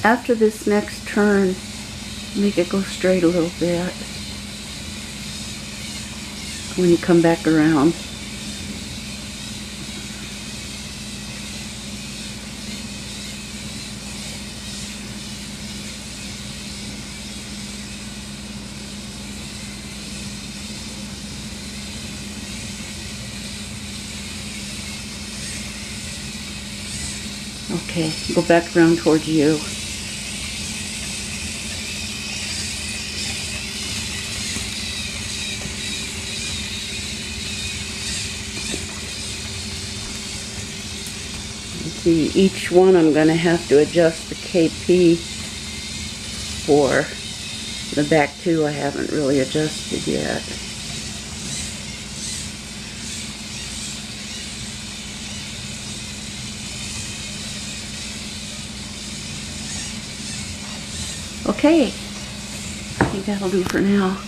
after this next turn, make it go straight a little bit when you come back around. Okay, go back around towards you. See, each one I'm going to have to adjust the KP for. The back two I haven't really adjusted yet. Okay, I think that'll do for now.